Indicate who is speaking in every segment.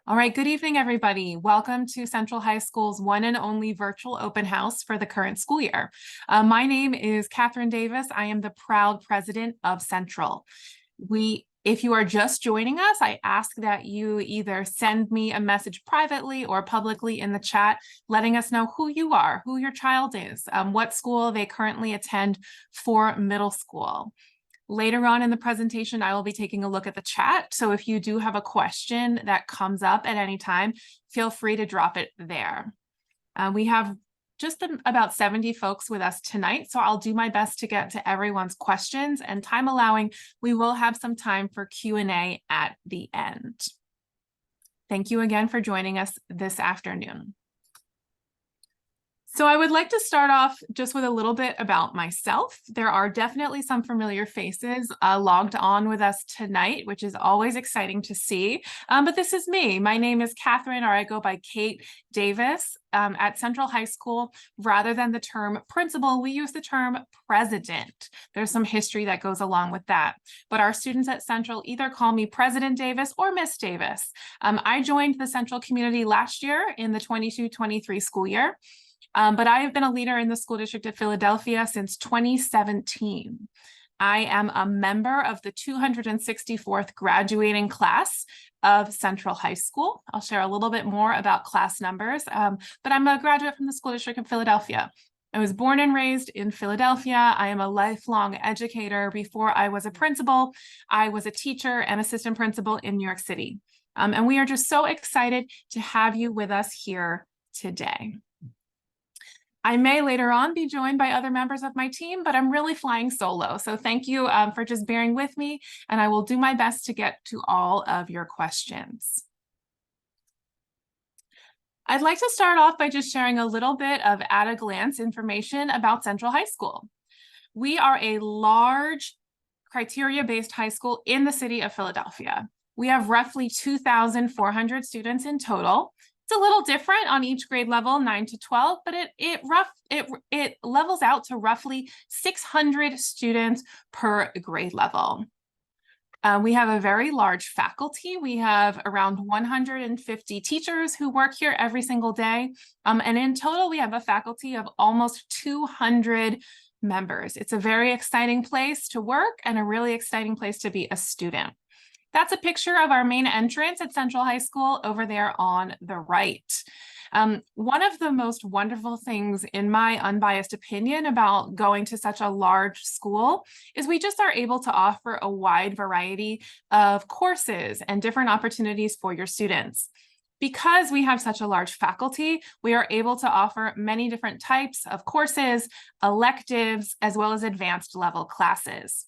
Speaker 1: All right, good evening, everybody. Welcome to Central High School's one and only virtual open house for the current school year. My name is Catherine Davis. I am the proud president of Central. If you are just joining us, I ask that you either send me a message privately or publicly in the chat, letting us know who you are, who your child is, what school they currently attend for middle school. Later on in the presentation, I will be taking a look at the chat. So if you do have a question that comes up at any time, feel free to drop it there. We have just about 70 folks with us tonight, so I'll do my best to get to everyone's questions, and time allowing, we will have some time for Q&A at the end. Thank you again for joining us this afternoon. So I would like to start off just with a little bit about myself. There are definitely some familiar faces logged on with us tonight, which is always exciting to see. But this is me. My name is Catherine, or I go by Kate Davis. At Central High School, rather than the term principal, we use the term president. There's some history that goes along with that. But our students at Central either call me President Davis or Miss Davis. I joined the Central community last year in the 22-23 school year. But I have been a leader in the school district of Philadelphia since 2017. I am a member of the 264th graduating class of Central High School. I'll share a little bit more about class numbers, but I'm a graduate from the school district of Philadelphia. I was born and raised in Philadelphia. I am a lifelong educator. Before I was a principal, I was a teacher and assistant principal in New York City. And we are just so excited to have you with us here today. I may later on be joined by other members of my team, but I'm really flying solo. So thank you for just bearing with me, and I will do my best to get to all of your questions. I'd like to start off by just sharing a little bit of at-a-glance information about Central High School. We are a large criteria-based high school in the city of Philadelphia. We have roughly 2,400 students in total. It's a little different on each grade level, 9 to 12, but it levels out to roughly 600 students per grade level. We have a very large faculty. We have around 150 teachers who work here every single day. And in total, we have a faculty of almost 200 members. It's a very exciting place to work and a really exciting place to be a student. That's a picture of our main entrance at Central High School over there on the right. One of the most wonderful things, in my unbiased opinion, about going to such a large school is we just are able to offer a wide variety of courses and different opportunities for your students. Because we have such a large faculty, we are able to offer many different types of courses, electives, as well as advanced level classes.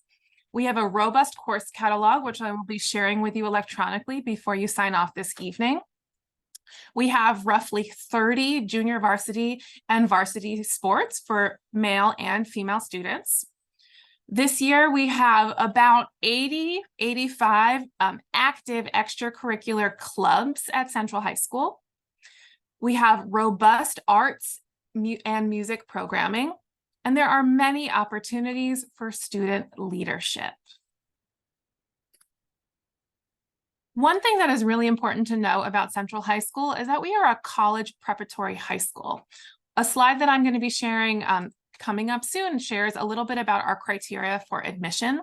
Speaker 1: We have a robust course catalog, which I will be sharing with you electronically before you sign off this evening. We have roughly 30 junior varsity and varsity sports for male and female students. This year, we have about 85 active extracurricular clubs at Central High School. We have robust arts and music programming. And there are many opportunities for student leadership. One thing that is really important to know about Central High School is that we are a college preparatory high school. A slide that I'm going to be sharing coming up soon shares a little bit about our criteria for admission.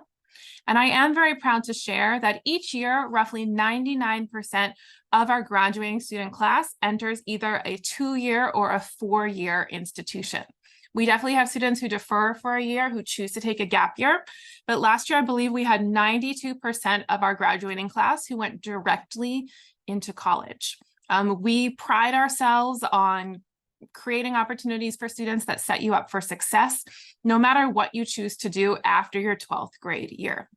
Speaker 1: And I am very proud to share that each year, roughly 99% of our graduating student class enters either a 2-year or a 4-year institution. We definitely have students who defer for a year, who choose to take a gap year. But last year, I believe we had 92% of our graduating class who went directly into college. We pride ourselves on creating opportunities for students that set you up for success, no matter what you choose to do after your 12th grade year.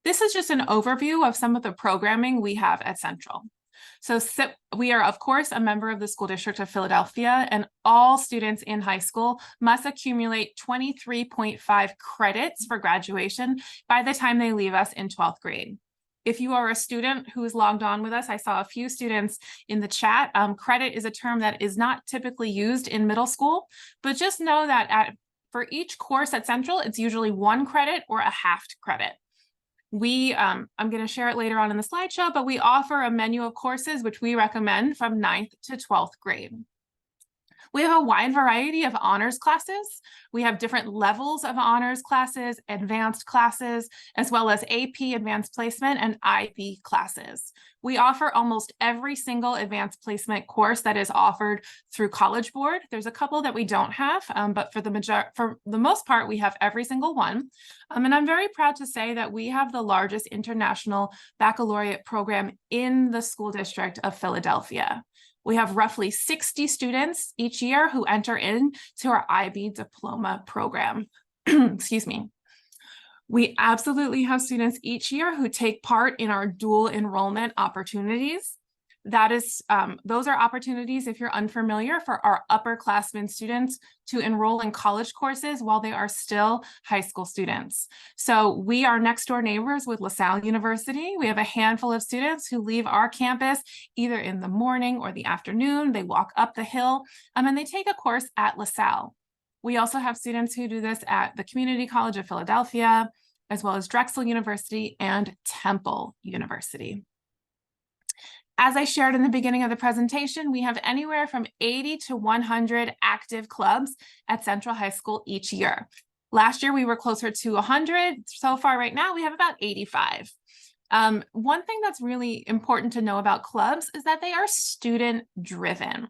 Speaker 1: This is just an overview of some of the programming we have at Central. So we are, of course, a member of the School District of Philadelphia, and all students in high school must accumulate 23.5 credits for graduation by the time they leave us in 12th grade. If you are a student who is logged on with us, I saw a few students in the chat. Credit is a term that is not typically used in middle school, but just know that for each course at Central, it's usually 1 credit or a half credit. I'm going to share it later on in the slideshow, but we offer a menu of courses which we recommend from 9th to 12th grade. We have a wide variety of honors classes. We have different levels of honors classes, advanced classes, as well as AP advanced placement and IB classes. We offer almost every single advanced placement course that is offered through College Board. There's a couple that we don't have, but for the most part, we have every single one. And I'm very proud to say that we have the largest international baccalaureate program in the school district of Philadelphia. We have roughly 60 students each year who enter into our IB diploma program. Excuse me. We absolutely have students each year who take part in our dual enrollment opportunities. Those are opportunities, if you're unfamiliar, for our upperclassmen students to enroll in college courses while they are still high school students. So we are next door neighbors with LaSalle University. We have a handful of students who leave our campus either in the morning or the afternoon. They walk up the hill and they take a course at LaSalle. We also have students who do this at the Community College of Philadelphia, as well as Drexel University and Temple University. As I shared in the beginning of the presentation, we have anywhere from 80 to 100 active clubs at Central High School each year. Last year, we were closer to 100. So far right now, we have about 85. One thing that's really important to know about clubs is that they are student-driven.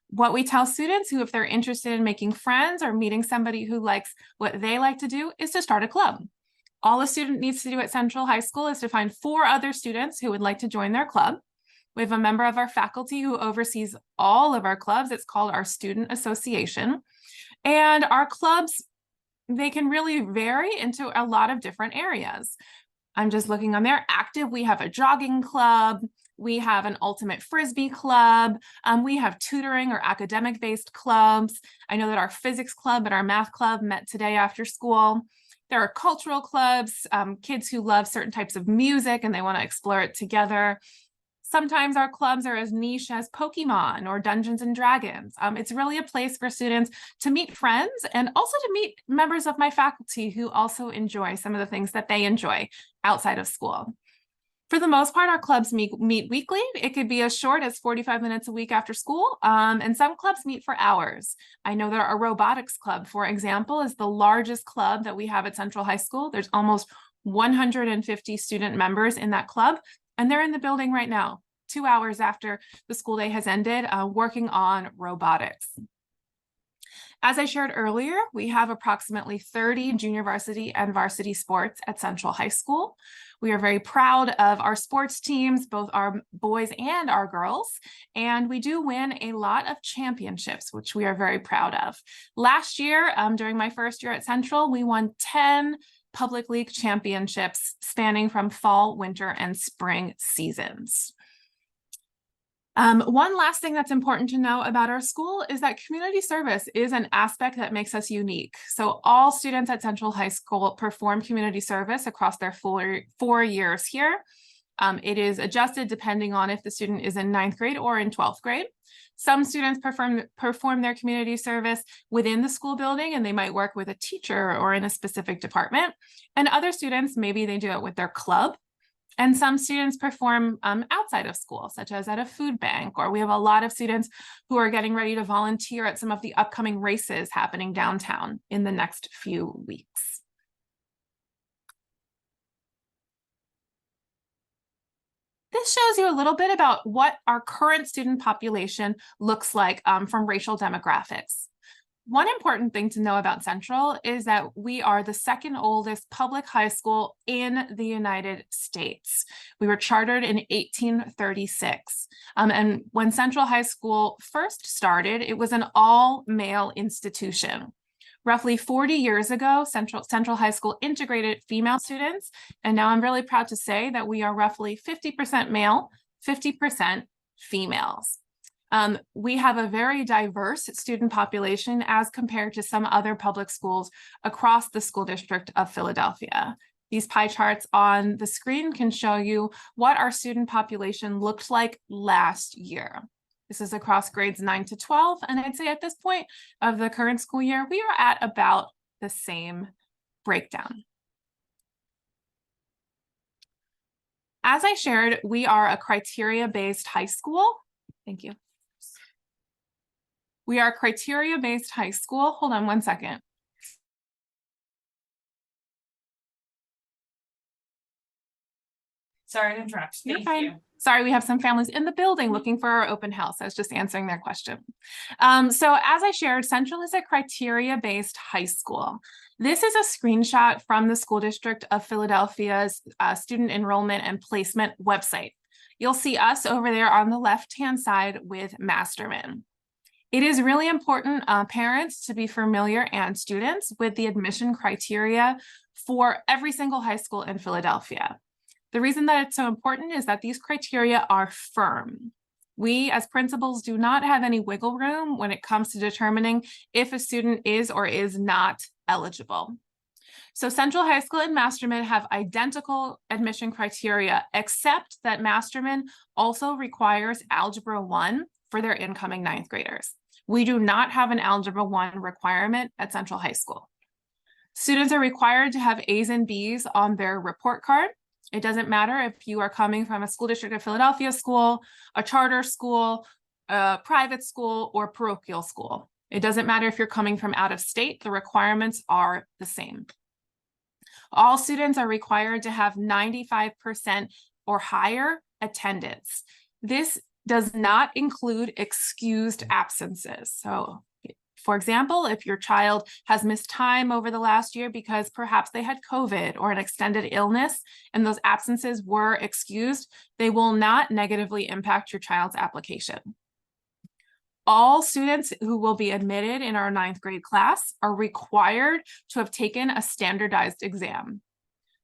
Speaker 1: What we tell students who, if they're interested in making friends or meeting somebody who likes what they like to do, is to start a club. All a student needs to do at Central High School is to find 4 other students who would like to join their club. We have a member of our faculty who oversees all of our clubs. It's called our Student Association. And our clubs, they can really vary into a lot of different areas. I'm just looking on there. Active, we have a jogging club. We have an ultimate Frisbee club. We have tutoring or academic-based clubs. I know that our physics club and our math club met today after school. There are cultural clubs, kids who love certain types of music and they want to explore it together. Sometimes our clubs are as niche as Pokemon or Dungeons and Dragons. It's really a place for students to meet friends and also to meet members of my faculty who also enjoy some of the things that they enjoy outside of school. For the most part, our clubs meet weekly. It could be as short as 45 minutes a week after school, and some clubs meet for hours. I know that our robotics club, for example, is the largest club that we have at Central High School. There's almost 150 student members in that club, and they're in the building right now, 2 hours after the school day has ended, working on robotics. As I shared earlier, we have approximately 30 junior varsity and varsity sports at Central High School. We are very proud of our sports teams, both our boys and our girls, and we do win a lot of championships, which we are very proud of. Last year, during my first year at Central, we won 10 public league championships spanning from fall, winter, and spring seasons. One last thing that's important to know about our school is that community service is an aspect that makes us unique. So all students at Central High School perform community service across their 4 years here. It is adjusted depending on if the student is in 9th grade or in 12th grade. Some students perform their community service within the school building, and they might work with a teacher or in a specific department. And other students, maybe they do it with their club. And some students perform outside of school, such as at a food bank, or we have a lot of students who are getting ready to volunteer at some of the upcoming races happening downtown in the next few weeks. This shows you a little bit about what our current student population looks like from racial demographics. One important thing to know about Central is that we are the second oldest public high school in the United States. We were chartered in 1836. And when Central High School first started, it was an all-male institution. Roughly 40 years ago, Central High School integrated female students, and now I'm really proud to say that we are roughly 50% male, 50% females. We have a very diverse student population as compared to some other public schools across the school district of Philadelphia. These pie charts on the screen can show you what our student population looked like last year. This is across grades 9 to 12, and I'd say at this point of the current school year, we are at about the same breakdown. As I shared, we are a criteria-based high school. Thank you. We are a criteria-based high school. Hold on one second.
Speaker 2: Sorry to interrupt.
Speaker 1: You're
Speaker 2: Thank
Speaker 1: fine.
Speaker 2: you.
Speaker 1: Sorry, we have some families in the building looking for our open house. I was just answering their question. So as I shared, Central is a criteria-based high school. This is a screenshot from the School District of Philadelphia's student enrollment and placement website. You'll see us over there on the left-hand side with Masterman. It is really important, parents, to be familiar, and students, with the admission criteria for every single high school in Philadelphia. The reason that it's so important is that these criteria are firm. We as principals do not have any wiggle room when it comes to determining if a student is or is not eligible. So Central High School and Masterman have identical admission criteria, except that Masterman also requires Algebra 1 for their incoming ninth graders. We do not have an Algebra 1 requirement at Central High School. Students are required to have A's and B's on their report card. It doesn't matter if you are coming from a School District of Philadelphia school, a charter school, a private school, or parochial school. It doesn't matter if you're coming from out of state, the requirements are the same. All students are required to have 95% or higher attendance. This does not include excused absences. So, for example, if your child has missed time over the last year because perhaps they had COVID or an extended illness and those absences were excused, they will not negatively impact your child's application. All students who will be admitted in our ninth grade class are required to have taken a standardized exam.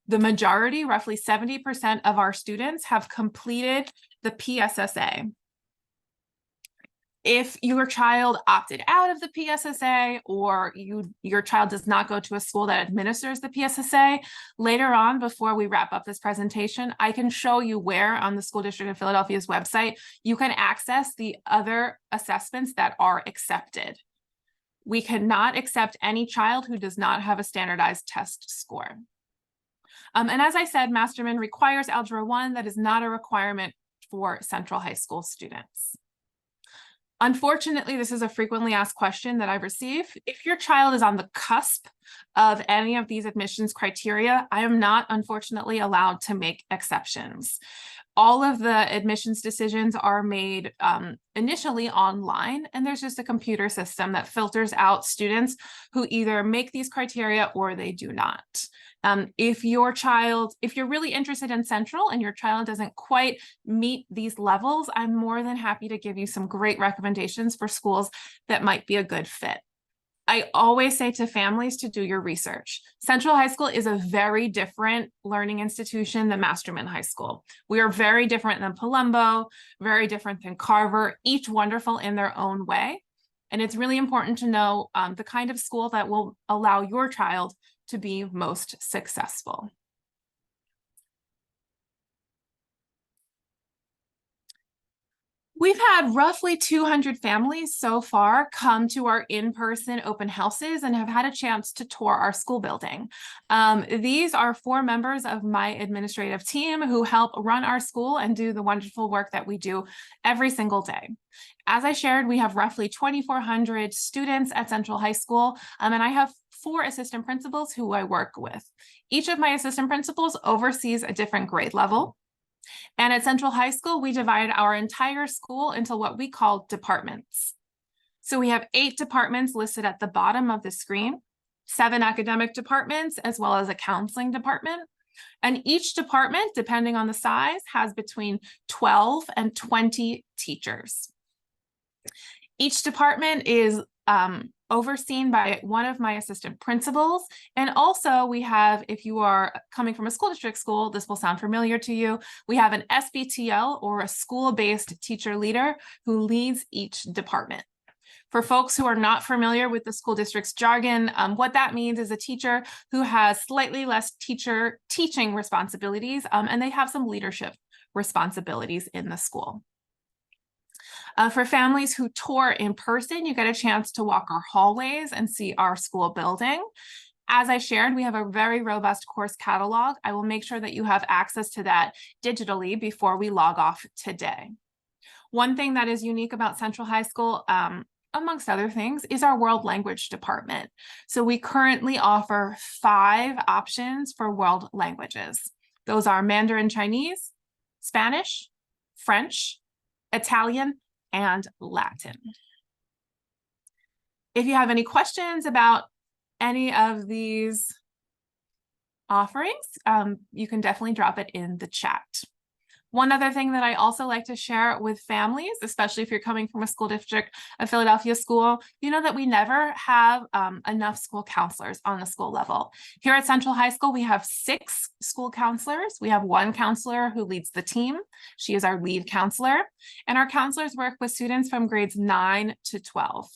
Speaker 1: The majority, roughly 70% of our students, have completed the PSSA. If your child opted out of the PSSA, or your child does not go to a school that administers the PSSA, later on, before we wrap up this presentation, I can show you where on the School District of Philadelphia's website you can access the other assessments that are accepted. We cannot accept any child who does not have a standardized test score. And as I said, Masterman requires Algebra 1. That is not a requirement for Central High School students. Unfortunately, this is a frequently asked question that I receive. If your child is on the cusp of any of these admissions criteria, I am not, unfortunately, allowed to make exceptions. All of the admissions decisions are made initially online, and there's just a computer system that filters out students who either make these criteria or they do not. If you're really interested in Central and your child doesn't quite meet these levels, I'm more than happy to give you some great recommendations for schools that might be a good fit. I always say to families to do your research. Central High School is a very different learning institution than Masterman High School. We are very different than Palumbo, very different than Carver, each wonderful in their own way. And it's really important to know the kind of school that will allow your child to be most successful. We've had roughly 200 families so far come to our in-person open houses and have had a chance to tour our school building. These are 4 members of my administrative team who help run our school and do the wonderful work that we do every single day. As I shared, we have roughly 2,400 students at Central High School, and I have 4 assistant principals who I work with. Each of my assistant principals oversees a different grade level. And at Central High School, we divide our entire school into what we call departments. So we have 8 departments listed at the bottom of the screen, 7 academic departments, as well as a counseling department. And each department, depending on the size, has between 12 and 20 teachers. Each department is overseen by one of my assistant principals. And also we have, if you are coming from a school district school, this will sound familiar to you, we have an SBTL, or a school-based teacher leader, who leads each department. For folks who are not familiar with the school district's jargon, what that means is a teacher who has slightly less teaching responsibilities, and they have some leadership responsibilities in the school. For families who tour in person, you get a chance to walk our hallways and see our school building. As I shared, we have a very robust course catalog. I will make sure that you have access to that digitally before we log off today. One thing that is unique about Central High School, amongst other things, is our world language department. So we currently offer 5 options for world languages. Those are Mandarin Chinese, Spanish, French, Italian, and Latin. If you have any questions about any of these offerings, you can definitely drop it in the chat. One other thing that I also like to share with families, especially if you're coming from a school district, a Philadelphia school, you know that we never have enough school counselors on the school level. Here at Central High School, we have 6 school counselors. We have 1 counselor who leads the team. She is our lead counselor. And our counselors work with students from grades 9 to 12.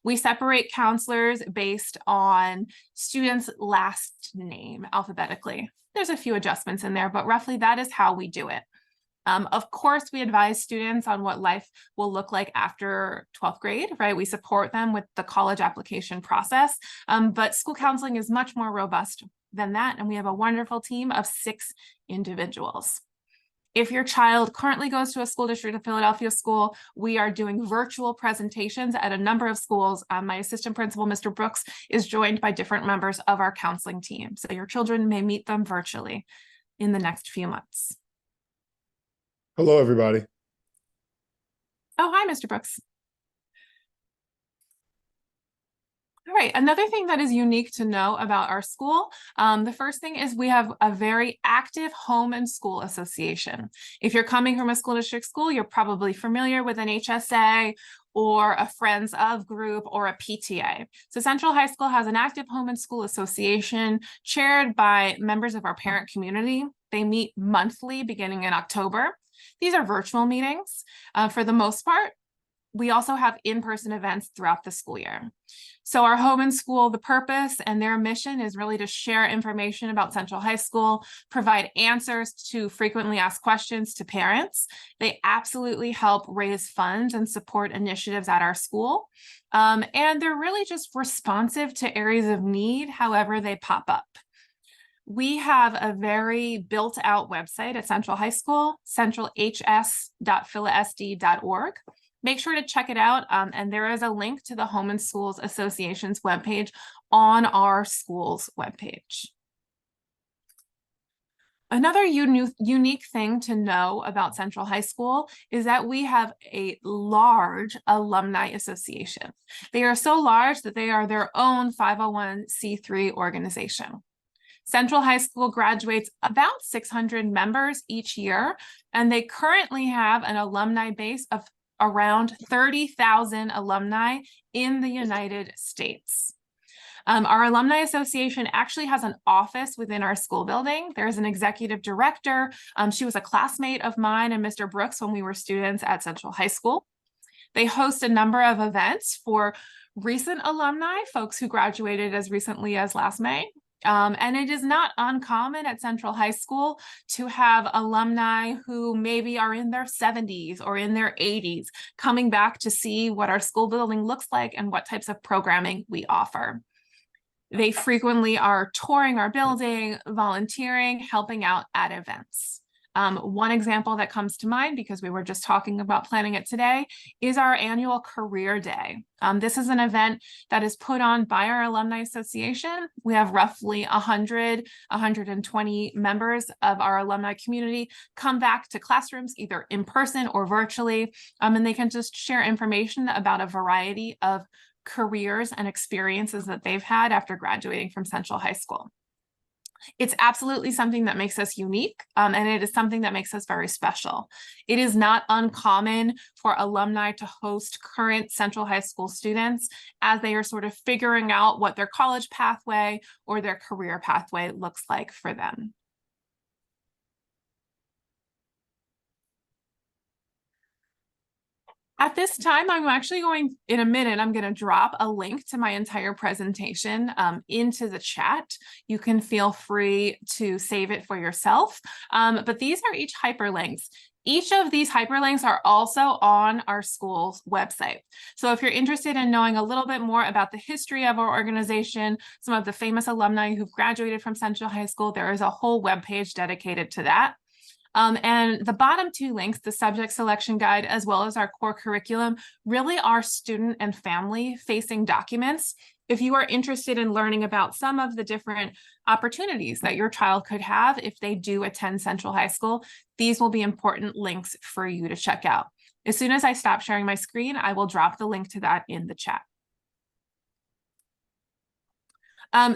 Speaker 1: We separate counselors based on students' last name alphabetically. There's a few adjustments in there, but roughly that is how we do it. Of course, we advise students on what life will look like after 12th grade, right? We support them with the college application process, but school counseling is much more robust than that, and we have a wonderful team of 6 individuals. If your child currently goes to a school district of Philadelphia school, we are doing virtual presentations at a number of schools. My assistant principal, Mr. Brooks, is joined by different members of our counseling team. So your children may meet them virtually in the next few months.
Speaker 2: Hello, everybody.
Speaker 1: Oh, hi, Mr. Brooks. All right, another thing that is unique to know about our school, the first thing is we have a very active home and school association. If you're coming from a school district school, you're probably familiar with an HSA or a Friends of group or a PTA. So Central High School has an active home and school association chaired by members of our parent community. They meet monthly beginning in October. These are virtual meetings for the most part. We also have in-person events throughout the school year. So our home and school, the purpose and their mission is really to share information about Central High School, provide answers to frequently asked questions to parents. They absolutely help raise funds and support initiatives at our school. And they're really just responsive to areas of need, however they pop up. We have a very built out website at Central High School, centralhs.philasd.org. Make sure to check it out. And there is a link to the Home and Schools Association's webpage on our school's webpage. Another unique thing to know about Central High School is that we have a large alumni association. They are so large that they are their own 501c3 organization. Central High School graduates about 600 members each year, and they currently have an alumni base of around 30,000 alumni in the United States. Our Alumni Association actually has an office within our school building. There's an executive director. She was a classmate of mine and Mr. Brooks when we were students at Central High School. They host a number of events for recent alumni, folks who graduated as recently as last May. And it is not uncommon at Central High School to have alumni who maybe are in their 70s or in their 80s coming back to see what our school building looks like and what types of programming we offer. They frequently are touring our building, volunteering, helping out at events. One example that comes to mind, because we were just talking about planning it today, is our annual Career Day. This is an event that is put on by our Alumni Association. We have roughly 120 members of our alumni community come back to classrooms, either in person or virtually, and they can just share information about a variety of careers and experiences that they've had after graduating from Central High School. It's absolutely something that makes us unique, and it is something that makes us very special. It is not uncommon for alumni to host current Central High School students as they are sort of figuring out what their college pathway or their career pathway looks like for them. At this time, I'm actually going, in a minute, I'm going to drop a link to my entire presentation into the chat. You can feel free to save it for yourself. But these are each hyperlinks. Each of these hyperlinks are also on our school's website. So if you're interested in knowing a little bit more about the history of our organization, some of the famous alumni who've graduated from Central High School, there is a whole webpage dedicated to that. And the bottom two links, the subject selection guide, as well as our core curriculum, really are student and family facing documents. If you are interested in learning about some of the different opportunities that your child could have if they do attend Central High School, these will be important links for you to check out. As soon as I stop sharing my screen, I will drop the link to that in the chat.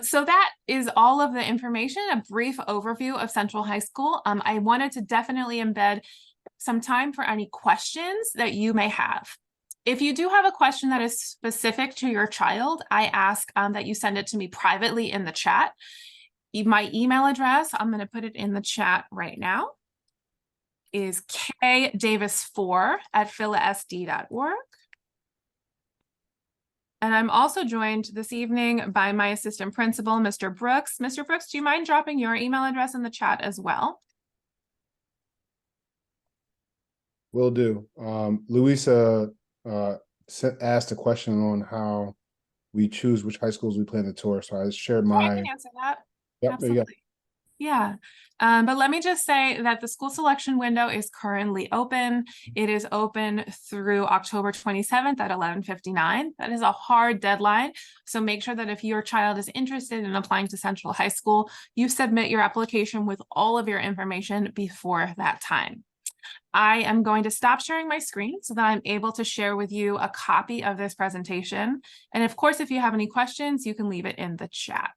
Speaker 1: So that is all of the information, a brief overview of Central High School. I wanted to definitely embed some time for any questions that you may have. If you do have a question that is specific to your child, I ask that you send it to me privately in the chat. My email address, I'm going to put it in the chat right now, is kdavis4@philasd.org. And I'm also joined this evening by my assistant principal, Mr. Brooks. Mr. Brooks, do you mind dropping your email address in the chat as well?
Speaker 2: Will do. Louisa asked a question on how we choose which high schools we plan to tour. So I shared
Speaker 1: I
Speaker 2: my.
Speaker 1: can answer that.
Speaker 2: Yep, there you go.
Speaker 1: Absolutely. Yeah. But let me just say that the school selection window is currently open. It is open through October 27th at 11:59. That is a hard deadline. So make sure that if your child is interested in applying to Central High School, you submit your application with all of your information before that time. I am going to stop sharing my screen so that I'm able to share with you a copy of this presentation. And of course, if you have any questions, you can leave it in the chat.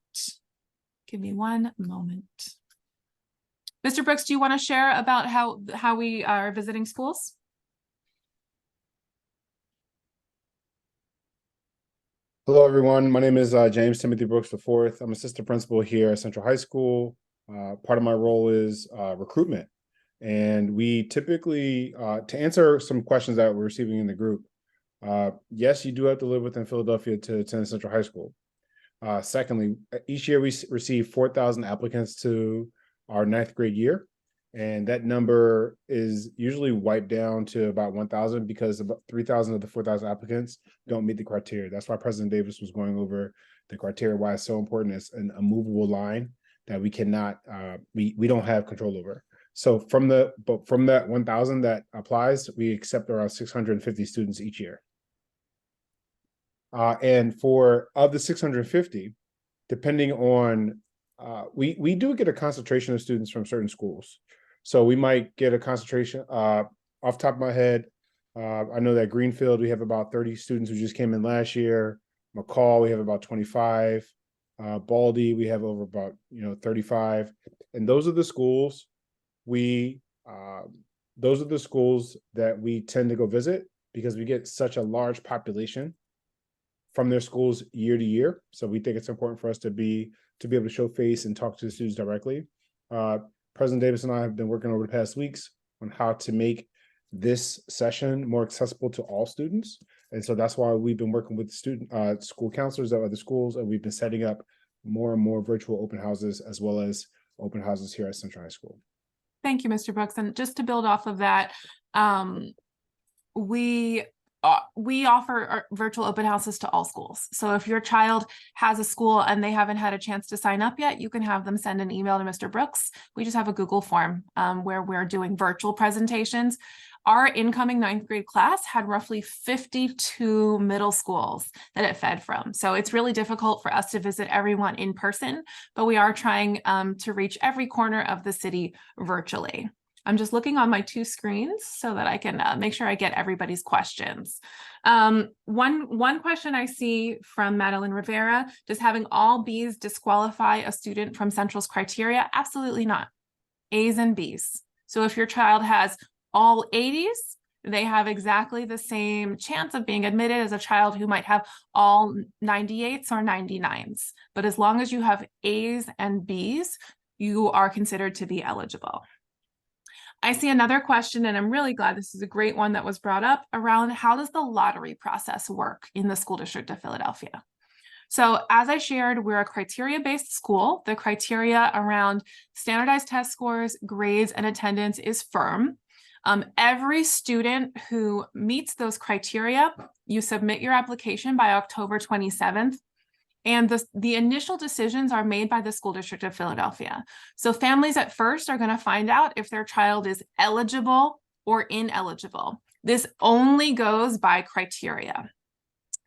Speaker 1: Give me one moment. Mr. Brooks, do you want to share about how we are visiting schools?
Speaker 2: Hello, everyone. My name is James Timothy Brooks IV. I'm assistant principal here at Central High School. Part of my role is recruitment. And we typically, to answer some questions that we're receiving in the group, yes, you do have to live within Philadelphia to attend Central High School. Secondly, each year we receive 4,000 applicants to our 9th grade year. And that number is usually wiped down to about 1,000 because about 3,000 of the 4,000 applicants don't meet the criteria. That's why President Davis was going over the criteria, why it's so important. It's a movable line that we cannot, we don't have control over. So from that 1,000 that applies, we accept around 650 students each year. And of the 650, depending on, we do get a concentration of students from certain schools. So we might get a concentration, off the top of my head, I know that Greenfield, we have about 30 students who just came in last year. McCall, we have about 25. Baldy, we have over about 35. And those are the schools that we tend to go visit because we get such a large population from their schools year to year. So we think it's important for us to be able to show face and talk to the students directly. President Davis and I have been working over the past weeks on how to make this session more accessible to all students. And so that's why we've been working with school counselors at other schools, and we've been setting up more and more virtual open houses as well as open houses here at Central High School.
Speaker 1: Thank you, Mr. Brooks. And just to build off of that, we offer virtual open houses to all schools. So if your child has a school and they haven't had a chance to sign up yet, you can have them send an email to Mr. Brooks. We just have a Google form where we're doing virtual presentations. Our incoming 9th grade class had roughly 52 middle schools that it fed from. So it's really difficult for us to visit everyone in person, but we are trying to reach every corner of the city virtually. I'm just looking on my two screens so that I can make sure I get everybody's questions. One question I see from Madeline Rivera, does having all Bs disqualify a student from Central's criteria? Absolutely not. A's and B's. So if your child has all 80s, they have exactly the same chance of being admitted as a child who might have all 98s or 99s. But as long as you have A's and B's, you are considered to be eligible. I see another question, and I'm really glad this is a great one that was brought up around how does the lottery process work in the School District of Philadelphia? So as I shared, we're a criteria-based school. The criteria around standardized test scores, grades, and attendance is firm. Every student who meets those criteria, you submit your application by October 27th. And the initial decisions are made by the School District of Philadelphia. So families at first are going to find out if their child is eligible or ineligible. This only goes by criteria.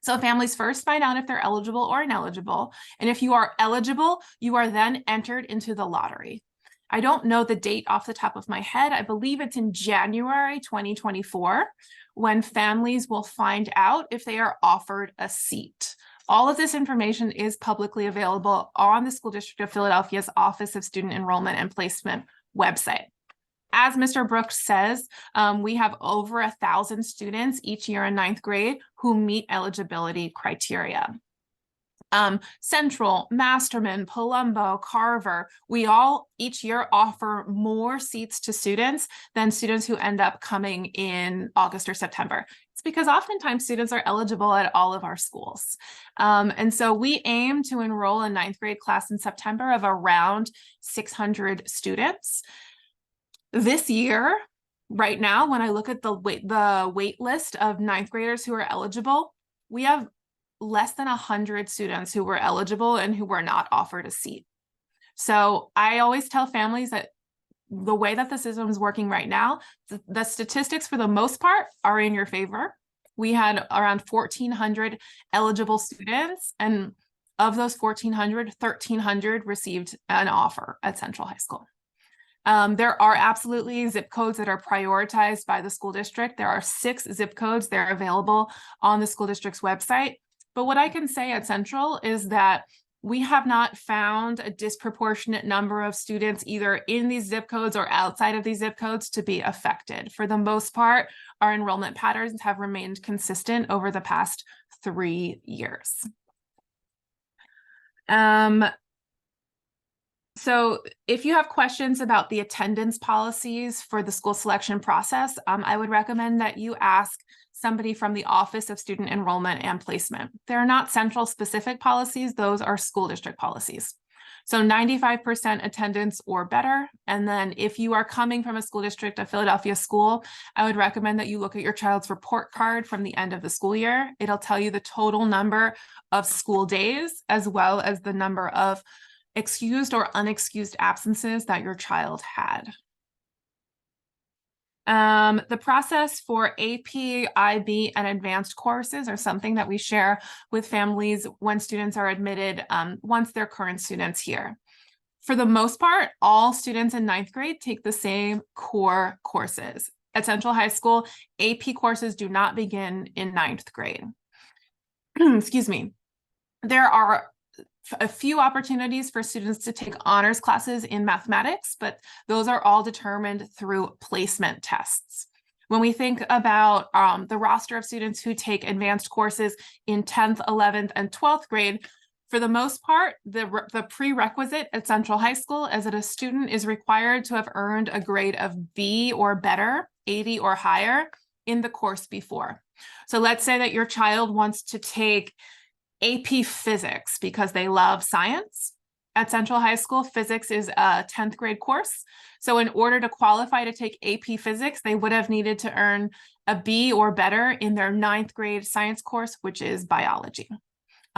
Speaker 1: So families first find out if they're eligible or ineligible. And if you are eligible, you are then entered into the lottery. I don't know the date off the top of my head. I believe it's in January 2024 when families will find out if they are offered a seat. All of this information is publicly available on the School District of Philadelphia's Office of Student Enrollment and Placement website. As Mr. Brooks says, we have over 1,000 students each year in 9th grade who meet eligibility criteria. Central, Masterman, Palumbo, Carver, we all each year offer more seats to students than students who end up coming in August or September. It's because oftentimes students are eligible at all of our schools. And so we aim to enroll a 9th grade class in September of around 600 students. This year, right now, when I look at the wait list of 9th graders who are eligible, we have less than 100 students who were eligible and who were not offered a seat. So I always tell families that the way that the system is working right now, the statistics for the most part are in your favor. We had around 1,400 eligible students, and of those 1,400, 1,300 received an offer at Central High School. There are absolutely zip codes that are prioritized by the school district. There are 6 zip codes. They're available on the school district's website. But what I can say at Central is that we have not found a disproportionate number of students either in these zip codes or outside of these zip codes to be affected. For the most part, our enrollment patterns have remained consistent over the past 3 years. So if you have questions about the attendance policies for the school selection process, I would recommend that you ask somebody from the Office of Student Enrollment and Placement. They're not Central specific policies, those are school district policies. So 95% attendance or better. And then if you are coming from a school district, a Philadelphia school, I would recommend that you look at your child's report card from the end of the school year. It'll tell you the total number of school days, as well as the number of excused or unexcused absences that your child had. The process for AP, IB, and advanced courses are something that we share with families when students are admitted once they're current students here. For the most part, all students in 9th grade take the same core courses. At Central High School, AP courses do not begin in 9th grade. Excuse me. There are a few opportunities for students to take honors classes in mathematics, but those are all determined through placement tests. When we think about the roster of students who take advanced courses in 10th, 11th, and 12th grade, for the most part, the prerequisite at Central High School is that a student is required to have earned a grade of B or better, 80 or higher, in the course before. So let's say that your child wants to take AP Physics because they love science. At Central High School, physics is a 10th grade course. So in order to qualify to take AP Physics, they would have needed to earn a B or better in their 9th grade science course, which is biology.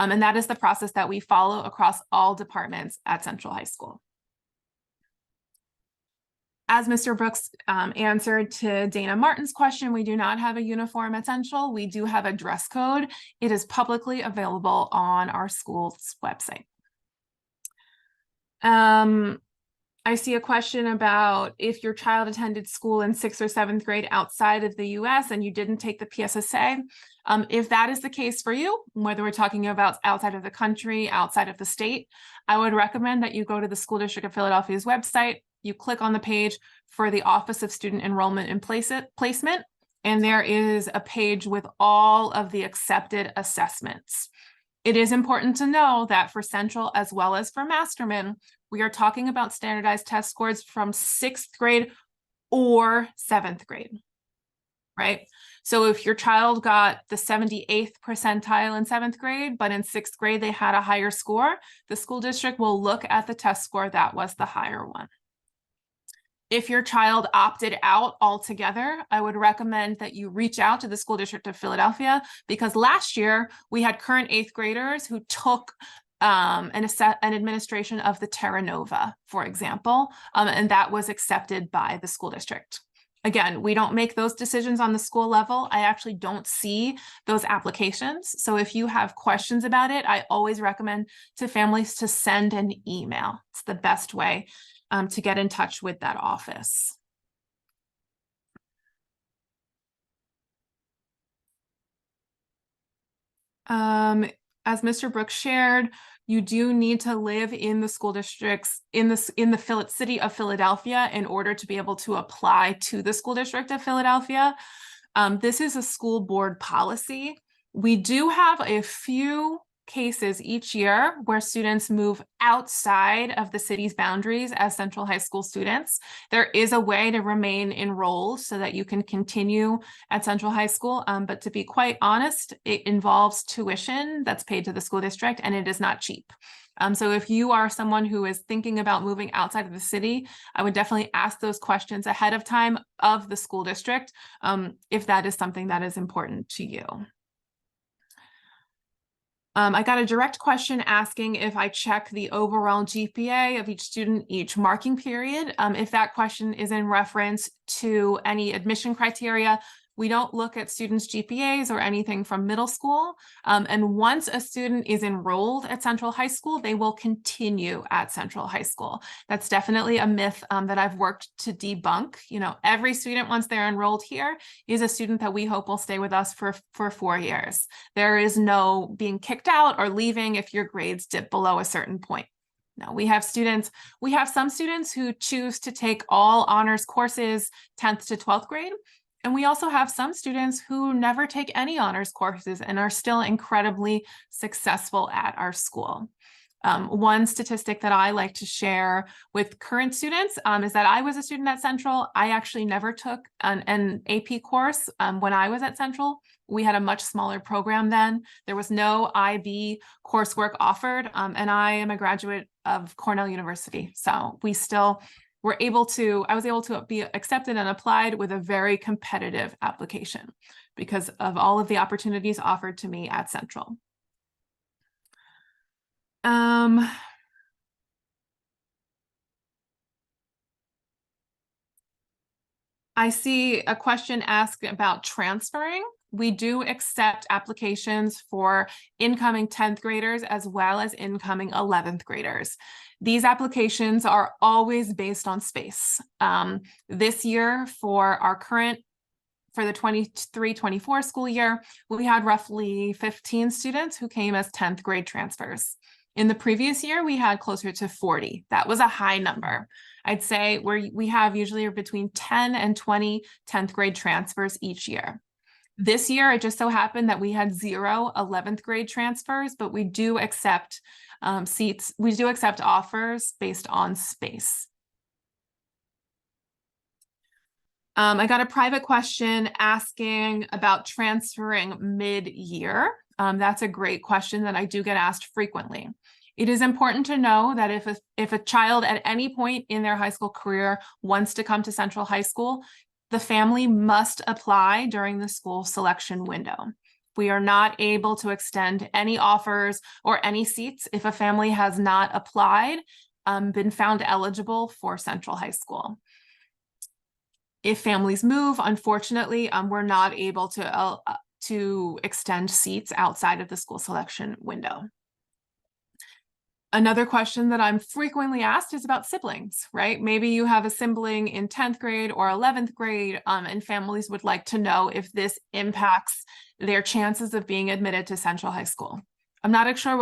Speaker 1: And that is the process that we follow across all departments at Central High School. As Mr. Brooks answered to Dana Martin's question, we do not have a uniform at Central. We do have a dress code. It is publicly available on our school's website. I see a question about if your child attended school in 6th or 7th grade outside of the US and you didn't take the PSSA. If that is the case for you, whether we're talking about outside of the country, outside of the state, I would recommend that you go to the School District of Philadelphia's website. You click on the page for the Office of Student Enrollment and Placement, and there is a page with all of the accepted assessments. It is important to know that for Central as well as for Masterman, we are talking about standardized test scores from 6th grade or 7th grade, right? So if your child got the 78th percentile in 7th grade, but in 6th grade they had a higher score, the school district will look at the test score that was the higher one. If your child opted out altogether, I would recommend that you reach out to the School District of Philadelphia, because last year we had current 8th graders who took an administration of the Terra Nova, for example, and that was accepted by the school district. Again, we don't make those decisions on the school level. I actually don't see those applications. So if you have questions about it, I always recommend to families to send an email. It's the best way to get in touch with that office. As Mr. Brooks shared, you do need to live in the school districts in the city of Philadelphia in order to be able to apply to the School District of Philadelphia. This is a school board policy. We do have a few cases each year where students move outside of the city's boundaries as Central High School students. There is a way to remain enrolled so that you can continue at Central High School, but to be quite honest, it involves tuition that's paid to the school district, and it is not cheap. So if you are someone who is thinking about moving outside of the city, I would definitely ask those questions ahead of time of the school district, if that is something that is important to you. I got a direct question asking if I check the overall GPA of each student each marking period. If that question is in reference to any admission criteria, we don't look at students' GPAs or anything from middle school. And once a student is enrolled at Central High School, they will continue at Central High School. That's definitely a myth that I've worked to debunk. You know, every student, once they're enrolled here, is a student that we hope will stay with us for 4 years. There is no being kicked out or leaving if your grades dip below a certain point. No, we have some students who choose to take all honors courses 10th to 12th grade. And we also have some students who never take any honors courses and are still incredibly successful at our school. One statistic that I like to share with current students is that I was a student at Central. I actually never took an AP course when I was at Central. We had a much smaller program then. There was no IB coursework offered, and I am a graduate of Cornell University. So I was able to be accepted and applied with a very competitive application because of all of the opportunities offered to me at Central. I see a question asked about transferring. We do accept applications for incoming 10th graders as well as incoming 11th graders. These applications are always based on space. This year for the 23-24 school year, we had roughly 15 students who came as 10th grade transfers. In the previous year, we had closer to 40. That was a high number. I'd say we have usually between 10 and 20 10th grade transfers each year. This year, it just so happened that we had 0 11th grade transfers, but we do accept seats. We do accept offers based on space. I got a private question asking about transferring mid-year. That's a great question that I do get asked frequently. It is important to know that if a child at any point in their high school career wants to come to Central High School, the family must apply during the school selection window. We are not able to extend any offers or any seats if a family has not applied, been found eligible for Central High School. If families move, unfortunately, we're not able to extend seats outside of the school selection window. Another question that I'm frequently asked is about siblings, right? Maybe you have a sibling in 10th grade or 11th grade, and families would like to know if this impacts their chances of being admitted to Central High School. I'm not sure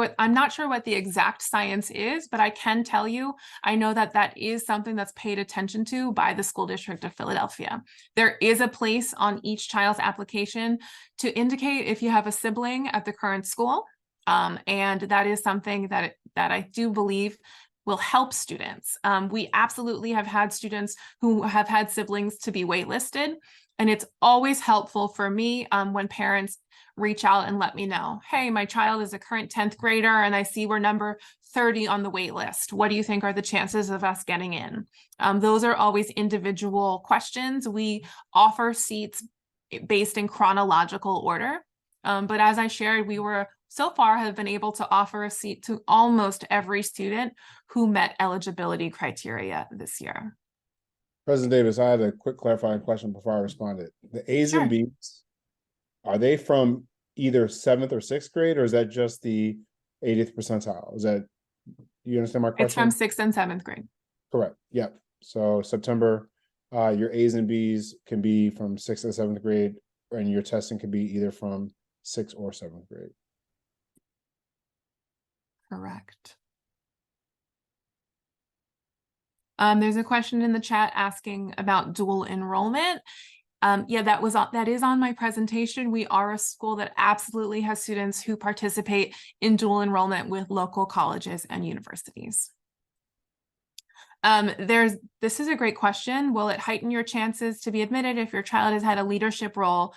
Speaker 1: what the exact science is, but I can tell you, I know that that is something that's paid attention to by the School District of Philadelphia. There is a place on each child's application to indicate if you have a sibling at the current school. And that is something that I do believe will help students. We absolutely have had students who have had siblings to be waitlisted, and it's always helpful for me when parents reach out and let me know, hey, my child is a current 10th grader and I see we're number 30 on the wait list. What do you think are the chances of us getting in? Those are always individual questions. We offer seats based in chronological order. But as I shared, we were so far have been able to offer a seat to almost every student who met eligibility criteria this year.
Speaker 2: President Davis, I had a quick clarifying question before I responded. The A's
Speaker 1: Sure.
Speaker 2: and B's, are they from either 7th or 6th grade, or is that just the 80th percentile? Is that, you understand my question?
Speaker 1: It's from 6th and 7th grade.
Speaker 2: Correct. Yep. So September, your A's and B's can be from 6th and 7th grade, and your testing can be either from 6th or 7th grade.
Speaker 1: Correct. There's a question in the chat asking about dual enrollment. Yeah, that is on my presentation. We are a school that absolutely has students who participate in dual enrollment with local colleges and universities. This is a great question. Will it heighten your chances to be admitted if your child has had a leadership role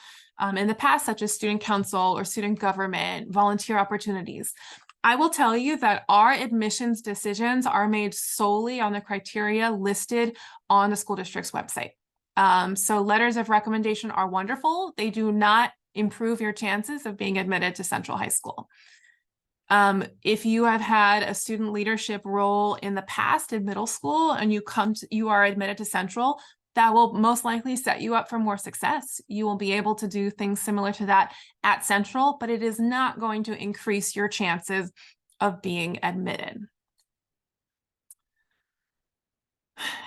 Speaker 1: in the past, such as student council or student government, volunteer opportunities? I will tell you that our admissions decisions are made solely on the criteria listed on the school district's website. So letters of recommendation are wonderful. They do not improve your chances of being admitted to Central High School. If you have had a student leadership role in the past in middle school and you are admitted to Central, that will most likely set you up for more success. You will be able to do things similar to that at Central, but it is not going to increase your chances of being admitted.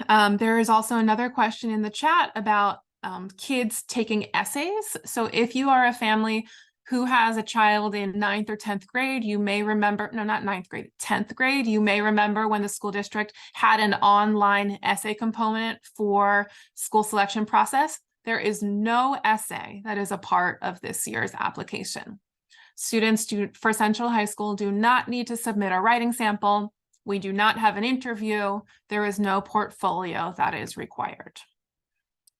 Speaker 1: There is also another question in the chat about kids taking essays. So if you are a family who has a child in 9th or 10th grade, you may remember, no, not 9th grade, 10th grade, you may remember when the school district had an online essay component for school selection process. There is no essay that is a part of this year's application. Students for Central High School do not need to submit a writing sample. We do not have an interview. There is no portfolio that is required.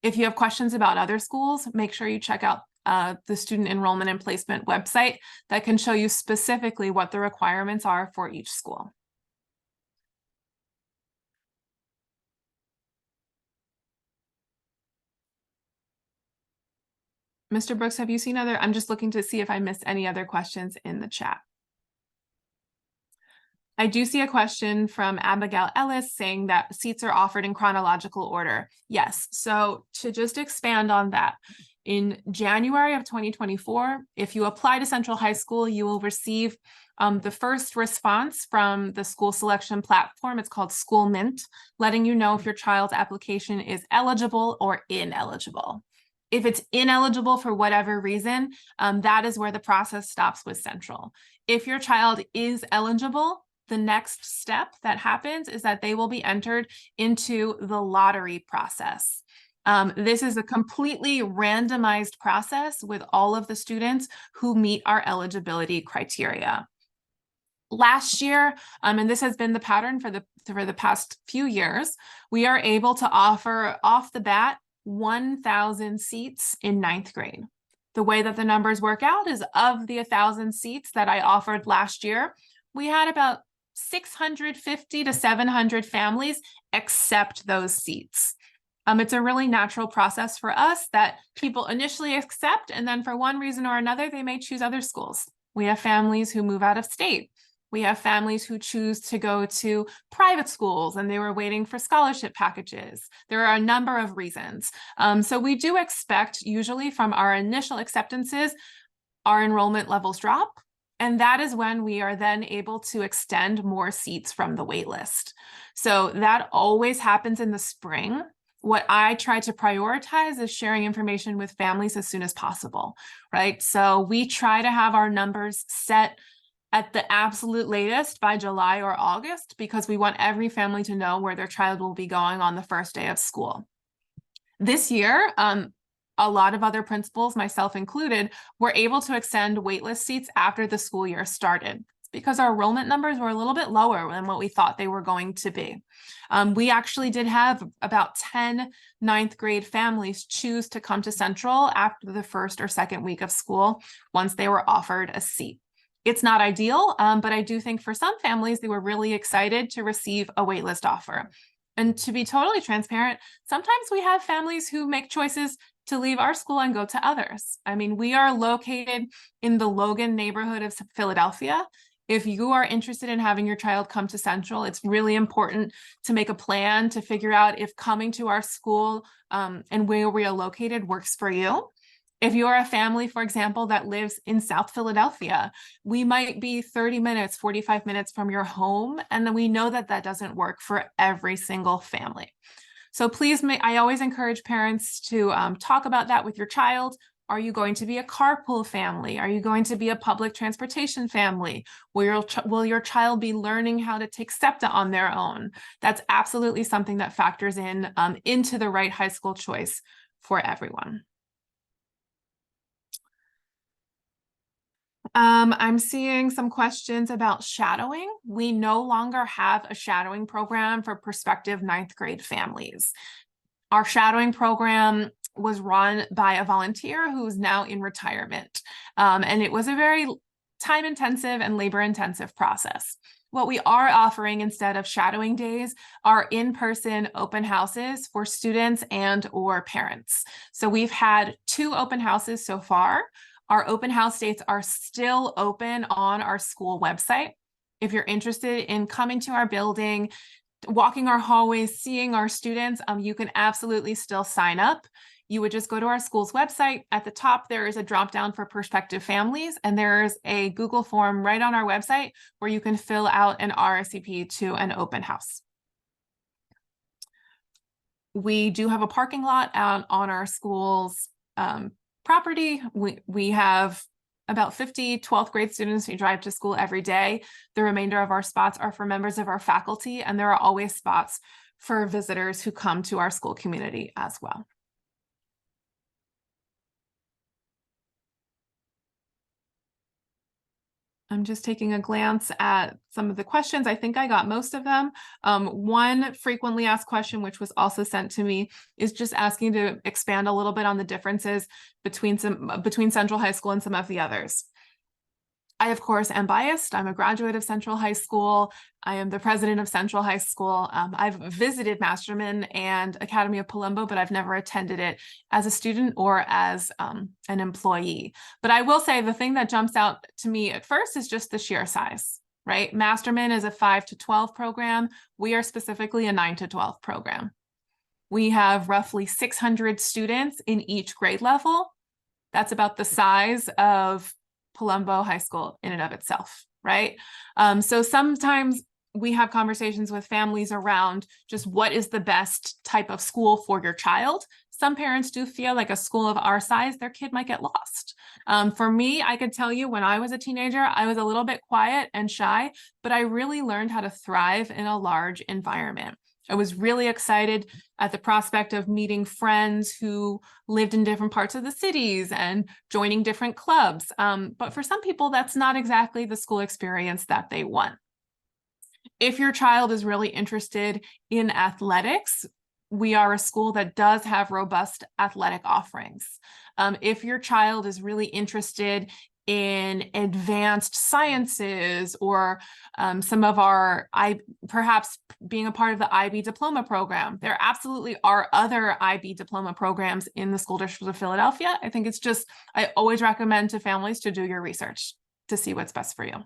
Speaker 1: If you have questions about other schools, make sure you check out the Student Enrollment and Placement website that can show you specifically what the requirements are for each school. Mr. Brooks, have you seen other? I'm just looking to see if I missed any other questions in the chat. I do see a question from Abigail Ellis saying that seats are offered in chronological order. Yes, so to just expand on that, in January of 2024, if you apply to Central High School, you will receive the first response from the school selection platform. It's called School Mint, letting you know if your child's application is eligible or ineligible. If it's ineligible for whatever reason, that is where the process stops with Central. If your child is eligible, the next step that happens is that they will be entered into the lottery process. This is a completely randomized process with all of the students who meet our eligibility criteria. Last year, and this has been the pattern for the past few years, we are able to offer off the bat 1,000 seats in 9th grade. The way that the numbers work out is of the 1,000 seats that I offered last year, we had about 650 to 700 families accept those seats. It's a really natural process for us that people initially accept, and then for one reason or another, they may choose other schools. We have families who move out of state. We have families who choose to go to private schools and they were waiting for scholarship packages. There are a number of reasons. So we do expect usually from our initial acceptances, our enrollment levels drop. And that is when we are then able to extend more seats from the wait list. So that always happens in the spring. What I try to prioritize is sharing information with families as soon as possible, right? So we try to have our numbers set at the absolute latest by July or August, because we want every family to know where their child will be going on the first day of school. This year, a lot of other principals, myself included, were able to extend waitlist seats after the school year started. because our enrollment numbers were a little bit lower than what we thought they were going to be. We actually did have about 10 ninth grade families choose to come to Central after the first or second week of school once they were offered a seat. It's not ideal, but I do think for some families, they were really excited to receive a waitlist offer. And to be totally transparent, sometimes we have families who make choices to leave our school and go to others. I mean, we are located in the Logan neighborhood of Philadelphia. If you are interested in having your child come to Central, it's really important to make a plan to figure out if coming to our school and where we are located works for you. If you're a family, for example, that lives in South Philadelphia, we might be 30 minutes, 45 minutes from your home. And then we know that that doesn't work for every single family. So please, I always encourage parents to talk about that with your child. Are you going to be a carpool family? Are you going to be a public transportation family? Will your child be learning how to take SEPTA on their own? That's absolutely something that factors in into the right high school choice for everyone. I'm seeing some questions about shadowing. We no longer have a shadowing program for prospective ninth grade families. Our shadowing program was run by a volunteer who's now in retirement. And it was a very time-intensive and labor-intensive process. What we are offering instead of shadowing days are in-person open houses for students and or parents. So we've had 2 open houses so far. Our open house dates are still open on our school website. If you're interested in coming to our building, walking our hallways, seeing our students, you can absolutely still sign up. You would just go to our school's website. At the top, there is a drop down for prospective families, and there's a Google form right on our website where you can fill out an RSVP to an open house. We do have a parking lot out on our school's property. We have about 50 12th grade students who drive to school every day. The remainder of our spots are for members of our faculty, and there are always spots for visitors who come to our school community as well. I'm just taking a glance at some of the questions. I think I got most of them. One frequently asked question, which was also sent to me, is just asking to expand a little bit on the differences between Central High School and some of the others. I, of course, am biased. I'm a graduate of Central High School. I am the president of Central High School. I've visited Masterman and Academy of Palumbo, but I've never attended it as a student or as an employee. But I will say the thing that jumps out to me at first is just the sheer size, right? Masterman is a 5 to 12 program. We are specifically a 9 to 12 program. We have roughly 600 students in each grade level. That's about the size of Palumbo High School in and of itself, right? So sometimes we have conversations with families around just what is the best type of school for your child. Some parents do feel like a school of our size, their kid might get lost. For me, I could tell you when I was a teenager, I was a little bit quiet and shy, but I really learned how to thrive in a large environment. I was really excited at the prospect of meeting friends who lived in different parts of the cities and joining different clubs. But for some people, that's not exactly the school experience that they want. If your child is really interested in athletics, we are a school that does have robust athletic offerings. If your child is really interested in advanced sciences or some of our, perhaps being a part of the IB diploma program, there absolutely are other IB diploma programs in the School District of Philadelphia. I think it's just, I always recommend to families to do your research to see what's best for you.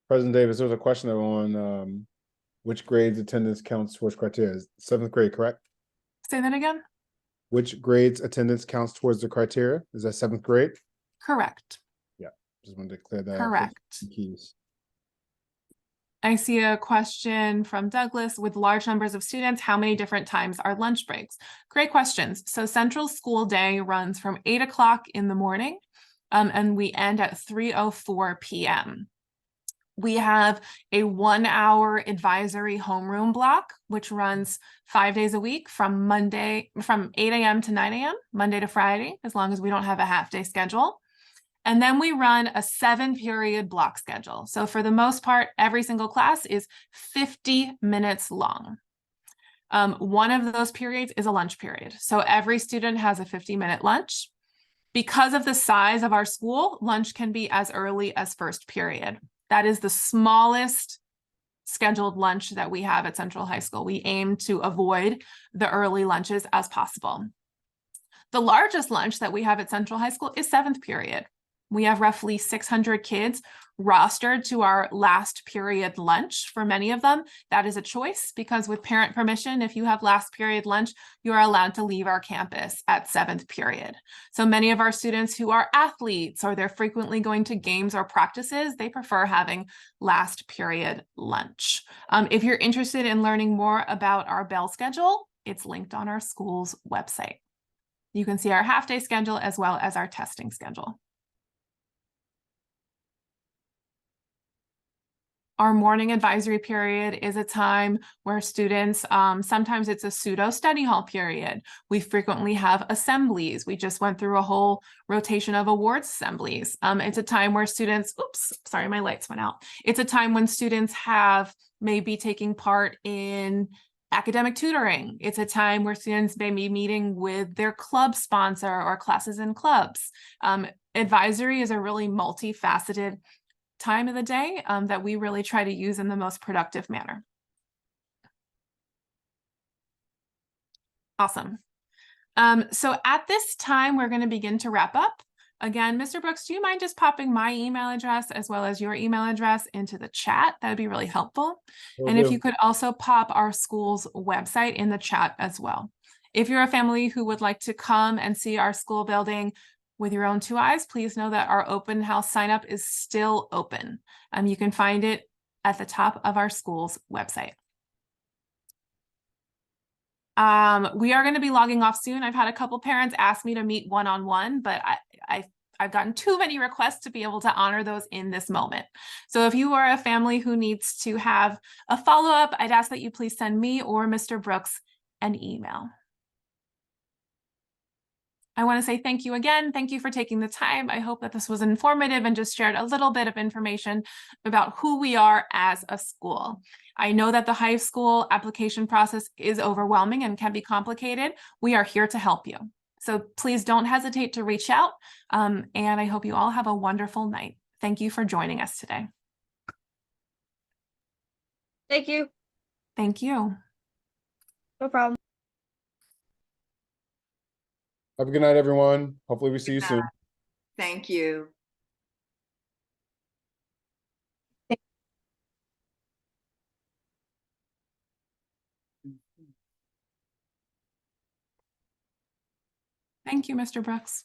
Speaker 2: President Davis, there was a question on which grades attendance counts towards criteria. 7th grade, correct?
Speaker 1: Say that again?
Speaker 2: Which grades attendance counts towards the criteria? Is that 7th grade?
Speaker 1: Correct.
Speaker 2: Yeah, just wanted to clear that
Speaker 1: Correct.
Speaker 2: up. Keys.
Speaker 1: I see a question from Douglas. With large numbers of students, how many different times are lunch breaks? Great questions. So Central School Day runs from 8 o'clock in the morning and we end at 3:04 p.m. We have a 1 hour advisory homeroom block, which runs 5 days a week from 8 a.m. to 9 a.m., Monday to Friday, as long as we don't have a half-day schedule. And then we run a 7-period block schedule. So for the most part, every single class is 50 minutes long. One of those periods is a lunch period. So every student has a 50-minute lunch. Because of the size of our school, lunch can be as early as first period. That is the smallest scheduled lunch that we have at Central High School. We aim to avoid the early lunches as possible. The largest lunch that we have at Central High School is 7th period. We have roughly 600 kids rostered to our last period lunch. For many of them, that is a choice because with parent permission, if you have last period lunch, you are allowed to leave our campus at 7th period. So many of our students who are athletes or they're frequently going to games or practices, they prefer having last period lunch. If you're interested in learning more about our bell schedule, it's linked on our school's website. You can see our half-day schedule as well as our testing schedule. Our morning advisory period is a time where students, sometimes it's a pseudo study hall period. We frequently have assemblies. We just went through a whole rotation of awards assemblies. It's a time where students, oops, sorry, my lights went out. It's a time when students may be taking part in academic tutoring. It's a time where students may be meeting with their club sponsor or classes and clubs. Advisory is a really multifaceted time of the day that we really try to use in the most productive manner. Awesome. So at this time, we're going to begin to wrap up. Again, Mr. Brooks, do you mind just popping my email address as well as your email address into the chat? That would be really helpful. And if you could also pop our school's website in the chat as well. If you're a family who would like to come and see our school building with your own 2 eyes, please know that our open house sign up is still open. You can find it at the top of our school's website. We are going to be logging off soon. I've had a couple parents ask me to meet one-on-one, but I've gotten too many requests to be able to honor those in this moment. So if you are a family who needs to have a follow-up, I'd ask that you please send me or Mr. Brooks an email. I want to say thank you again. Thank you for taking the time. I hope that this was informative and just shared a little bit of information about who we are as a school. I know that the high school application process is overwhelming and can be complicated. We are here to help you. So please don't hesitate to reach out. And I hope you all have a wonderful night. Thank you for joining us today.
Speaker 3: Thank you.
Speaker 1: Thank you.
Speaker 3: No problem.
Speaker 2: Have a good night, everyone. Hopefully we see you soon.
Speaker 4: Thank you.
Speaker 1: Thank you, Mr. Brooks.